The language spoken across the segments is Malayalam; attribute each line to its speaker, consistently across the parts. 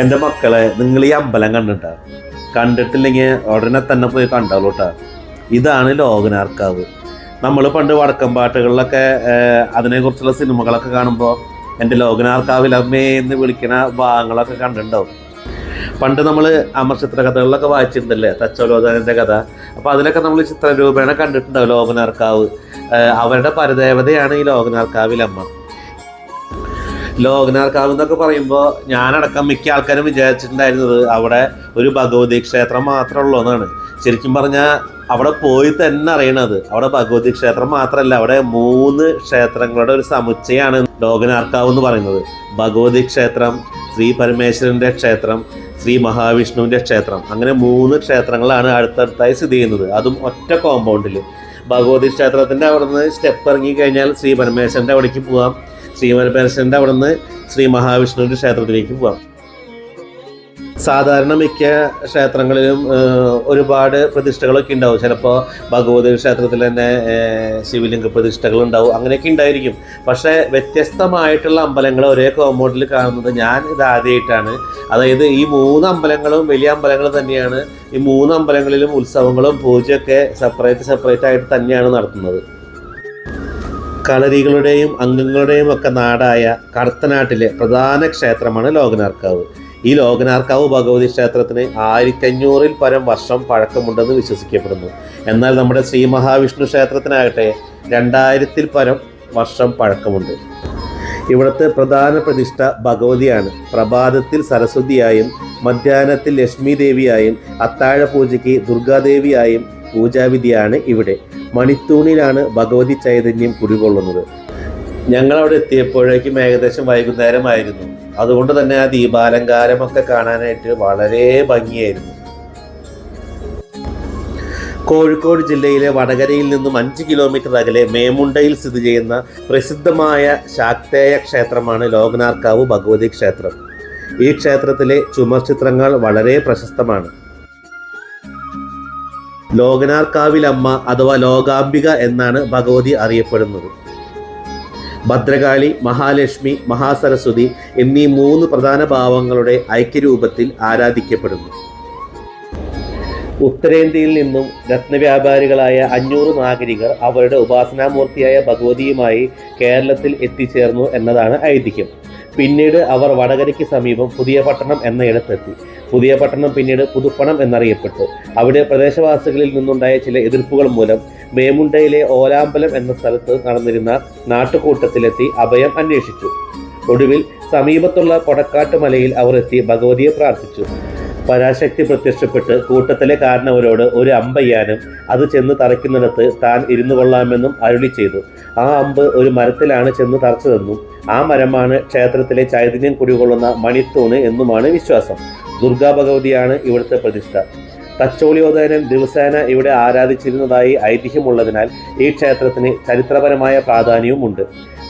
Speaker 1: എൻ്റെ മക്കളെ, നിങ്ങൾ ഈ അമ്പലം കണ്ടിട്ടില്ലെങ്കിൽ ഉടനെ തന്നെ പോയി കണ്ടോളൂ കേട്ടോ. ഇതാണ് ലോകനാർക്കാവ്. നമ്മൾ പണ്ട് വടക്കം പാട്ടുകളിലൊക്കെ അതിനെക്കുറിച്ചുള്ള സിനിമകളൊക്കെ കാണുമ്പോൾ എൻ്റെ ലോകനാർക്കാവിൽ അമ്മേ എന്ന് വിളിക്കുന്ന ഭാഗങ്ങളൊക്കെ കണ്ടിട്ടുണ്ടാവും. പണ്ട് നമ്മൾ അമർ ചിത്രകഥകളിലൊക്കെ വായിച്ചിട്ടുണ്ടല്ലേ, തച്ചോലോചനൻ്റെ കഥ. അപ്പോൾ അതിലൊക്കെ നമ്മൾ ചിത്രരൂപേണ കണ്ടിട്ടുണ്ടാവും ലോകനാർക്കാവ്. അവരുടെ പരദേവതയാണ് ഈ ലോകനാർക്കാവിലമ്മ. ലോകനാർക്കാവ് എന്നൊക്കെ പറയുമ്പോൾ ഞാനടക്കം മിക്ക ആൾക്കാരും വിചാരിച്ചിട്ടുണ്ടായിരുന്നത് അവിടെ ഒരു ഭഗവതി ക്ഷേത്രം മാത്രമുള്ളൂ എന്നാണ്. ശരിക്കും പറഞ്ഞാൽ അവിടെ പോയി തന്നെ അറിയണത് അവിടെ ഭഗവതി ക്ഷേത്രം മാത്രമല്ല, അവിടെ 3 ക്ഷേത്രങ്ങളുടെ ഒരു സമുച്ചയമാണ് ലോകനാർക്കാവ് എന്ന് പറയുന്നത്. ഭഗവതി ക്ഷേത്രം, ശ്രീ പരമേശ്വരൻ്റെ ക്ഷേത്രം, ശ്രീ മഹാവിഷ്ണുവിൻ്റെ ക്ഷേത്രം, അങ്ങനെ 3 ക്ഷേത്രങ്ങളാണ് അടുത്തടുത്തായി സ്ഥിതി ചെയ്യുന്നത്. അതും ഒറ്റ കോമ്പൗണ്ടിൽ. ഭഗവതി ക്ഷേത്രത്തിൻ്റെ അവിടെ നിന്ന് സ്റ്റെപ്പ് ഇറങ്ങി കഴിഞ്ഞാൽ ശ്രീ പരമേശ്വരൻ്റെ അവിടേക്ക് പോകാം. ശ്രീ പരമേശ്വരൻ്റെ അവിടെ നിന്ന് ശ്രീ മഹാവിഷ്ണുവിൻ്റെ ക്ഷേത്രത്തിലേക്ക് പോകാം. സാധാരണ മിക്ക ക്ഷേത്രങ്ങളിലും ഒരുപാട് പ്രതിഷ്ഠകളൊക്കെ ഉണ്ടാവും. ചിലപ്പോൾ ഭഗവതി ക്ഷേത്രത്തിൽ തന്നെ ശിവലിംഗ പ്രതിഷ്ഠകളുണ്ടാവും, അങ്ങനെയൊക്കെ ഉണ്ടായിരിക്കും. പക്ഷേ വ്യത്യസ്തമായിട്ടുള്ള അമ്പലങ്ങൾ ഒരേ കോമ്പൗണ്ടിൽ കാണുന്നത് ഞാൻ ഇതാദ്യമായിട്ടാണ്. അതായത് ഈ 3 അമ്പലങ്ങളും വലിയ അമ്പലങ്ങൾ തന്നെയാണ്. ഈ 3 അമ്പലങ്ങളിലും ഉത്സവങ്ങളും പൂജയൊക്കെ സെപ്പറേറ്റ് ആയിട്ട് തന്നെയാണ് നടത്തുന്നത്. കളരികളുടെയും അംഗങ്ങളുടെയും ഒക്കെ നാടായ കടത്തനാട്ടിലെ പ്രധാന ക്ഷേത്രമാണ് ലോകനാർക്കാവ്. ഈ ലോകനാർക്കാവ് ഭഗവതി ക്ഷേത്രത്തിന് 1500-ൽ പരം വർഷം പഴക്കമുണ്ടെന്ന് വിശ്വസിക്കപ്പെടുന്നു. എന്നാൽ നമ്മുടെ ശ്രീ മഹാവിഷ്ണു ക്ഷേത്രത്തിനാകട്ടെ 2000-ൽ പരം വർഷം പഴക്കമുണ്ട്. ഇവിടുത്തെ പ്രധാന പ്രതിഷ്ഠ ഭഗവതിയാണ്. പ്രഭാതത്തിൽ സരസ്വതിയായും മധ്യാഹ്നത്തിൽ ലക്ഷ്മി ദേവിയായും അത്താഴ പൂജയ്ക്ക് ദുർഗാദേവിയായും പൂജാവിധിയാണ് ഇവിടെ. മണിത്തൂണിലാണ് ഭഗവതി ചൈതന്യം കുടികൊള്ളുന്നത്. ഞങ്ങളവിടെ എത്തിയപ്പോഴേക്കും ഏകദേശം വൈകുന്നേരമായിരുന്നു. അതുകൊണ്ട് തന്നെ ആ ദീപാലങ്കാരമൊക്കെ കാണാനായിട്ട് വളരെ ഭംഗിയായിരുന്നു. കോഴിക്കോട് ജില്ലയിലെ വടകരയിൽ നിന്നും 5 കിലോമീറ്റർ അകലെ മേമുണ്ടയിൽ സ്ഥിതി ചെയ്യുന്ന പ്രസിദ്ധമായ ശാക്തേയ ക്ഷേത്രമാണ് ലോകനാർക്കാവ് ഭഗവതി ക്ഷേത്രം. ഈ ക്ഷേത്രത്തിലെ ചുമർ ചിത്രങ്ങൾ വളരെ പ്രശസ്തമാണ്. ലോകനാർക്കാവിലമ്മ അഥവാ ലോകാംബിക എന്നാണ് ഭഗവതി അറിയപ്പെടുന്നത്. ഭദ്രകാളി, മഹാലക്ഷ്മി, മഹാസരസ്വതി എന്നീ 3 പ്രധാന ഭാവങ്ങളുടെ ഐക്യരൂപത്തിൽ ആരാധിക്കപ്പെടുന്നു. ഉത്തരേന്ത്യയിൽ നിന്നും രത്നവ്യാപാരികളായ 500 നാഗരികർ അവരുടെ ഉപാസനാമൂർത്തിയായ ഭഗവതിയുമായി കേരളത്തിൽ എത്തിച്ചേർന്നു എന്നതാണ് ഐതിഹ്യം. പിന്നീട് അവർ വടകരയ്ക്ക് സമീപം പുതിയ പട്ടണം എന്നയിടത്തെത്തി. പുതിയ പട്ടണം പിന്നീട് പുതുപ്പണം എന്നറിയപ്പെട്ടു. അവിടെ പ്രദേശവാസികളിൽ നിന്നുണ്ടായ ചില എതിർപ്പുകൾ മൂലം മേമുണ്ടയിലെ ഓലാമ്പലം എന്ന സ്ഥലത്ത് നടന്നിരുന്ന നാട്ടുകൂട്ടത്തിലെത്തി അഭയം അന്വേഷിച്ചു. ഒടുവിൽ സമീപത്തുള്ള കൊടക്കാട്ട് മലയിൽ അവർ എത്തി ഭഗവതിയെ പ്രാർത്ഥിച്ചു. പരാശക്തി പ്രത്യക്ഷപ്പെട്ട് കൂട്ടത്തിലെ കാരണവരോട് ഒരു അമ്പെയ്യാനും അത് ചെന്ന് തറയ്ക്കുന്നിടത്ത് താൻ ഇരുന്നു കൊള്ളാമെന്നും അരുളി ചെയ്തു. ആ അമ്പ് ഒരു മരത്തിലാണ് ചെന്ന് തറച്ചതെന്നും ആ മരമാണ് ക്ഷേത്രത്തിലെ ചൈതന്യം കുടികൊള്ളുന്ന മണിത്തൂണ് എന്നുമാണ് വിശ്വാസം. ദുർഗാ ഭഗവതിയാണ് ഇവിടുത്തെ പ്രതിഷ്ഠ. തച്ചോളിയോദയനൻ ദിവസേന ഇവിടെ ആരാധിച്ചിരുന്നതായി ഐതിഹ്യമുള്ളതിനാൽ ഈ ക്ഷേത്രത്തിന് ചരിത്രപരമായ പ്രാധാന്യവുമുണ്ട്.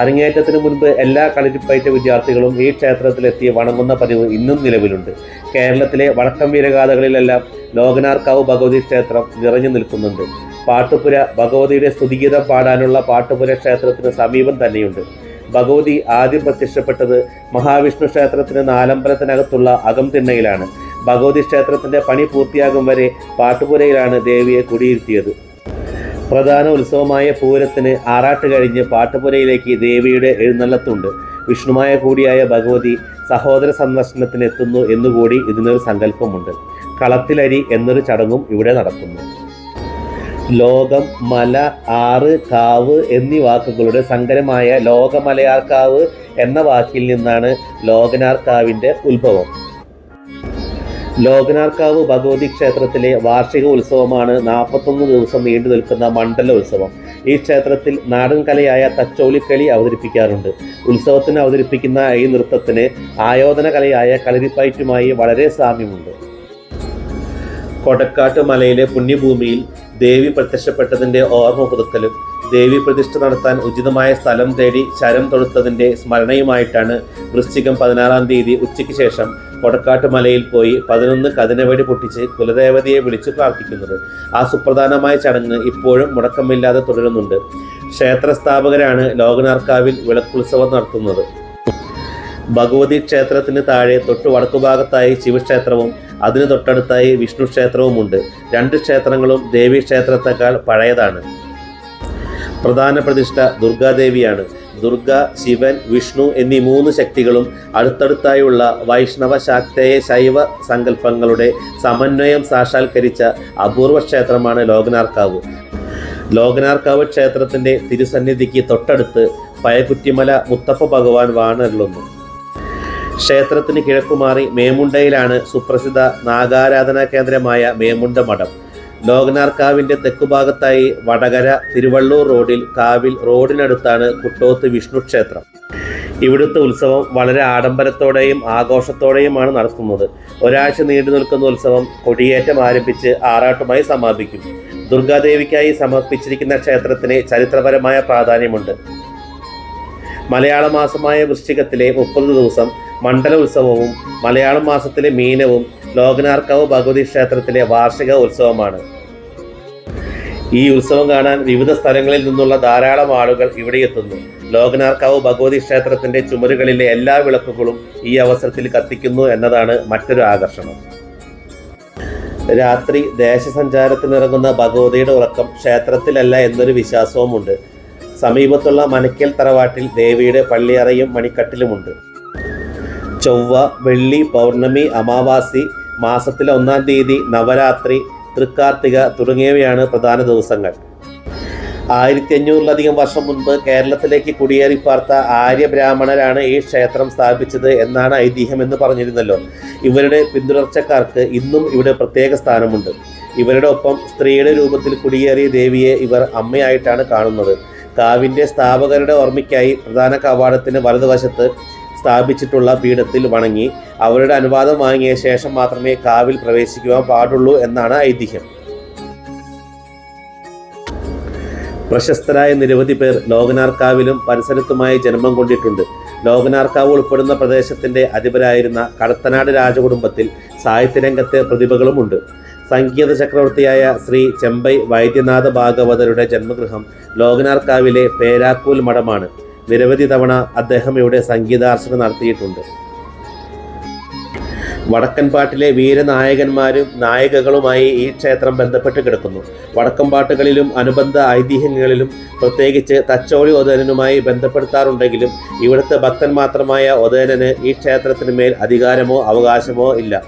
Speaker 1: അരങ്ങേറ്റത്തിന് മുൻപ് എല്ലാ കളരിപ്പയറ്റ വിദ്യാർത്ഥികളും ഈ ക്ഷേത്രത്തിലെത്തി വണങ്ങുന്ന പതിവ് ഇന്നും നിലവിലുണ്ട്. കേരളത്തിലെ വടക്കം വീരഗാഥകളിലെല്ലാം ലോകനാർക്കാവ് ഭഗവതി ക്ഷേത്രം നിറഞ്ഞു നിൽക്കുന്നുണ്ട്. പാട്ടുപുര ഭഗവതിയുടെ സ്തുതിഗീതം പാടാനുള്ള പാട്ടുപുര ക്ഷേത്രത്തിന് സമീപം തന്നെയുണ്ട്. ഭഗവതി ആദ്യം പ്രത്യക്ഷപ്പെട്ടത് മഹാവിഷ്ണു ക്ഷേത്രത്തിന് നാലമ്പലത്തിനകത്തുള്ള അകംതിണ്ണയിലാണ്. ഭഗവതി ക്ഷേത്രത്തിൻ്റെ പണി പൂർത്തിയാകും വരെ പാട്ടുപുരയിലാണ് ദേവിയെ കുടിയിരുത്തിയത്. പ്രധാന ഉത്സവമായ പൂരത്തിന് ആറാട്ട് കഴിഞ്ഞ് പാട്ടുപുരയിലേക്ക് ദേവിയുടെ എഴുന്നള്ളത്തുണ്ട്. വിഷ്ണുമായ കൂടിയായ ഭഗവതി സഹോദര സന്ദർശനത്തിന് എത്തുന്നു എന്നുകൂടി ഇതിനൊരു സങ്കല്പമുണ്ട്. കളത്തിലരി എന്നൊരു ചടങ്ങും ഇവിടെ നടക്കുന്നു. ലോകം, മല, ആറ്, കാവ് എന്നീ വാക്കുകളുടെ സങ്കരമായ ലോകമലയാർക്കാവ് എന്ന വാക്കിൽ നിന്നാണ് ലോകനാർക്കാവിൻ്റെ ഉത്ഭവം. ലോകനാർക്കാവ് ഭഗവതി ക്ഷേത്രത്തിലെ വാർഷിക ഉത്സവമാണ് 41 ദിവസം നീണ്ടു നിൽക്കുന്ന മണ്ഡല ഉത്സവം. ഈ ക്ഷേത്രത്തിൽ നാടൻ കലയായ തച്ചോളിക്കളി അവതരിപ്പിക്കാറുണ്ട്. ഉത്സവത്തിന് അവതരിപ്പിക്കുന്ന ഈ നൃത്തത്തിന് ആയോധന കലയായ കളരിപ്പയറ്റുമായി വളരെ സാമ്യമുണ്ട്. കൊടക്കാട്ട് മലയിലെ പുണ്യഭൂമിയിൽ ദേവി പ്രത്യക്ഷപ്പെട്ടതിൻ്റെ ഓർമ്മ പുതുക്കലും ദേവി പ്രതിഷ്ഠ നടത്താൻ ഉചിതമായ സ്ഥലം തേടി ശരം തൊടുത്തതിൻ്റെ സ്മരണയുമായിട്ടാണ് വൃശ്ചികം 16-ാം തീയതി ഉച്ചയ്ക്ക് ശേഷം കൊടക്കാട്ട് മലയിൽ പോയി 11 കതിനവെടി പൊട്ടിച്ച് കുലദേവതയെ വിളിച്ചു പ്രാർത്ഥിക്കുന്നത്. ആ സുപ്രധാനമായ ചടങ്ങ് ഇപ്പോഴും മുടക്കമില്ലാതെ തുടരുന്നുണ്ട്. ക്ഷേത്രസ്ഥാപകരാണ് ലോകനാർക്കാവിൽ വിളക്കുത്സവം നടത്തുന്നത്. ഭഗവതി ക്ഷേത്രത്തിന് താഴെ തൊട്ടു വടക്കുഭാഗത്തായി ശിവക്ഷേത്രവും അതിന് തൊട്ടടുത്തായി വിഷ്ണു ക്ഷേത്രവുമുണ്ട്. രണ്ട് ക്ഷേത്രങ്ങളും ദേവീക്ഷേത്രത്തെക്കാൾ പഴയതാണ്. പ്രധാന പ്രതിഷ്ഠ ദുർഗാദേവിയാണ്. ദുർഗ, ശിവൻ, വിഷ്ണു എന്നീ മൂന്ന് ശക്തികളും അടുത്തടുത്തായുള്ള വൈഷ്ണവ ശാക്തേയ ശൈവ സങ്കല്പങ്ങളുടെ സമന്വയം സാക്ഷാത്കരിച്ച അപൂർവ ക്ഷേത്രമാണ് ലോകനാർക്കാവ്. ലോകനാർക്കാവ് ക്ഷേത്രത്തിൻ്റെ തിരുസന്നിധിക്ക് തൊട്ടടുത്ത് പയകുറ്റിമല മുത്തപ്പ ഭഗവാൻ വാണരുളുന്നു. ക്ഷേത്രത്തിന് കിഴക്കുമാറി മേമുണ്ടയിലാണ് സുപ്രസിദ്ധ നാഗാരാധനാ കേന്ദ്രമായ മേമുണ്ട മഠം. ലോകനാർക്കാവിൻ്റെ തെക്കുഭാഗത്തായി വടകര തിരുവള്ളൂർ റോഡിൽ കാവിൽ റോഡിനടുത്താണ് കുട്ടോത്ത് വിഷ്ണു ക്ഷേത്രം. ഇവിടുത്തെ ഉത്സവം വളരെ ആഡംബരത്തോടെയും ആഘോഷത്തോടെയുമാണ് നടത്തുന്നത്. ഒരാഴ്ച നീണ്ടു നിൽക്കുന്ന ഉത്സവം കൊടിയേറ്റം ആരംഭിച്ച് ആറാട്ടുമായി സമാപിക്കും. ദുർഗാദേവിക്കായി സമർപ്പിച്ചിരിക്കുന്ന ക്ഷേത്രത്തിന് ചരിത്രപരമായ പ്രാധാന്യമുണ്ട്. മലയാള മാസമായ വൃശ്ചികത്തിലെ 30 ദിവസം മണ്ഡല ഉത്സവവും മലയാളം മാസത്തിലെ മീനവും ലോകനാർക്കാവ് ഭഗവതി ക്ഷേത്രത്തിലെ വാർഷിക ഉത്സവമാണ്. ഈ ഉത്സവം കാണാൻ വിവിധ സ്ഥലങ്ങളിൽ നിന്നുള്ള ധാരാളം ആളുകൾ ഇവിടെ എത്തുന്നു. ലോകനാർക്കാവ് ഭഗവതി ക്ഷേത്രത്തിൻ്റെ ചുമരുകളിലെ എല്ലാ വിളക്കുകളും ഈ അവസരത്തിൽ കത്തിക്കുന്നു എന്നതാണ് മറ്റൊരു ആകർഷണം. രാത്രി ദേശസഞ്ചാരത്തിനിറങ്ങുന്ന ഭഗവതിയുടെ ഉറക്കം ക്ഷേത്രത്തിലല്ല എന്നൊരു വിശ്വാസവുമുണ്ട്. സമീപത്തുള്ള മനക്കൽ തറവാട്ടിൽ ദേവിയുടെ പള്ളിയറയും മണിക്കട്ടിലുമുണ്ട്. ചൊവ്വ, വെള്ളി, പൗർണമി, അമാവാസി, മാസത്തിലെ 1-ാം തീയതി, നവരാത്രി, തൃക്കാർത്തിക തുടങ്ങിയവയാണ് പ്രധാന ദിവസങ്ങൾ. 1500-ലധികം വർഷം മുൻപ് കേരളത്തിലേക്ക് കുടിയേറിപ്പാർത്ത ആര്യബ്രാഹ്മണരാണ് ഈ ക്ഷേത്രം സ്ഥാപിച്ചത് എന്നാണ് ഐതിഹ്യമെന്ന് പറഞ്ഞിരുന്നല്ലോ. ഇവരുടെ പിന്തുടർച്ചക്കാർക്ക് ഇന്നും ഇവിടെ പ്രത്യേക സ്ഥാനമുണ്ട്. ഇവരുടെ ഒപ്പം സ്ത്രീയുടെ രൂപത്തിൽ കുടിയേറിയ ദേവിയെ ഇവർ അമ്മയായിട്ടാണ് കാണുന്നത്. കാവിൻ്റെ സ്ഥാപകരുടെ ഓർമ്മയ്ക്കായി പ്രധാന കവാടത്തിന് വലതുവശത്ത് സ്ഥാപിച്ചിട്ടുള്ള പീഠത്തിൽ വണങ്ങി അവരുടെ അനുവാദം വാങ്ങിയ ശേഷം മാത്രമേ കാവിൽ പ്രവേശിക്കുവാൻ പാടുള്ളൂ എന്നാണ് ഐതിഹ്യം. പ്രശസ്തരായ നിരവധി പേർ ലോകനാർക്കാവിലും പരിസരത്തുമായി ജന്മം കൊണ്ടിട്ടുണ്ട്. ലോകനാർക്കാവ് ഉൾപ്പെടുന്ന പ്രദേശത്തിൻ്റെ അധിപരായിരുന്ന കടത്തനാട് രാജകുടുംബത്തിൽ സാഹിത്യരംഗത്തെ പ്രതിഭകളുമുണ്ട്. സംഗീത ചക്രവർത്തിയായ ശ്രീ ചെമ്പൈ വൈദ്യനാഥ ഭാഗവതരുടെ ജന്മഗൃഹം ലോകനാർക്കാവിലെ പേരാക്കൂൽ മഠമാണ്. നിരവധി തവണ അദ്ദേഹം ഇവിടെ സംഗീതാർച്ചന നടത്തിയിട്ടുണ്ട്. വടക്കൻപാട്ടിലെ വീരനായകന്മാരും നായികകളുമായി ഈ ക്ഷേത്രം ബന്ധപ്പെട്ട് കിടക്കുന്നു. വടക്കൻപാട്ടുകളിലും അനുബന്ധ ഐതിഹ്യങ്ങളിലും പ്രത്യേകിച്ച് തച്ചോളി ഒതേനനുമായി ബന്ധപ്പെടുത്താറുണ്ടെങ്കിലും ഇവിടുത്തെ ഭക്തൻ മാത്രമായ ഒതേനന് ഈ ക്ഷേത്രത്തിന് മേൽ അധികാരമോ അവകാശമോ ഇല്ല.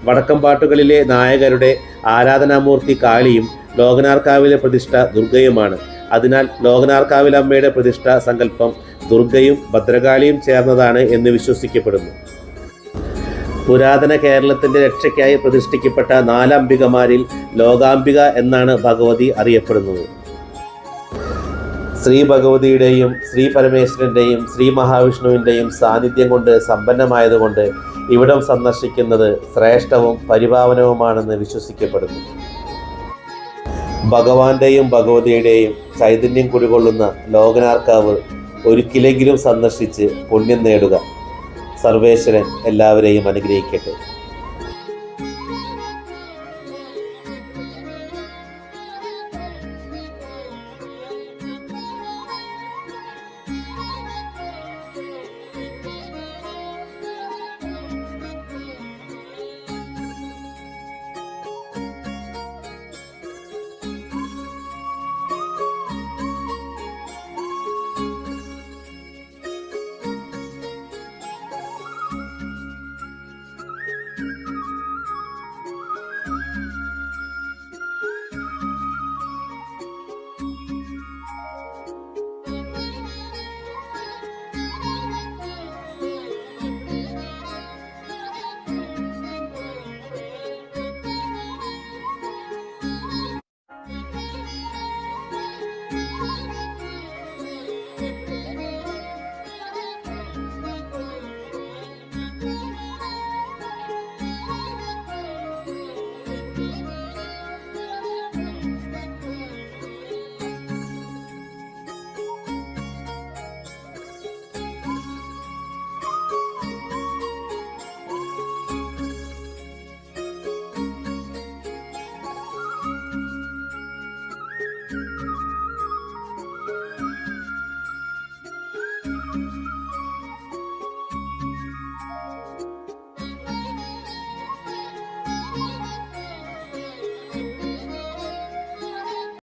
Speaker 1: വടക്കൻപാട്ടുകളിലെ നായകരുടെ ആരാധനാമൂർത്തി കാളിയും ലോകനാർക്കാവിലെ പ്രതിഷ്ഠ ദുർഗയുമാണ്. അതിനാൽ ലോകനാർക്കാവിലമ്മയുടെ പ്രതിഷ്ഠാ സങ്കല്പം ദുർഗയും ഭദ്രകാളിയും ചേർന്നതാണ് എന്ന് വിശ്വസിക്കപ്പെടുന്നു. പുരാതന കേരളത്തിൻ്റെ രക്ഷയ്ക്കായി പ്രതിഷ്ഠിക്കപ്പെട്ട 4 അംബികമാരിൽ ലോകാംബിക എന്നാണ് ഭഗവതി അറിയപ്പെടുന്നത്. ശ്രീ ഭഗവതിയുടെയും ശ്രീ പരമേശ്വരൻ്റെയും ശ്രീ മഹാവിഷ്ണുവിൻ്റെയും സാന്നിധ്യം കൊണ്ട് സമ്പന്നമായതുകൊണ്ട് ഇവിടം സന്ദർശിക്കുന്നത് ശ്രേഷ്ഠവും പരിപാവനവുമാണെന്ന് വിശ്വസിക്കപ്പെടുന്നു. ഭഗവാന്റെയും ഭഗവതിയുടെയും ചൈതന്യം കുടികൊള്ളുന്ന ലോകനാർക്കാവ് ഒരിക്കലെങ്കിലും സന്ദർശിച്ച് പുണ്യം നേടുക. സർവേശ്വരൻ എല്ലാവരെയും അനുഗ്രഹിക്കട്ടെ.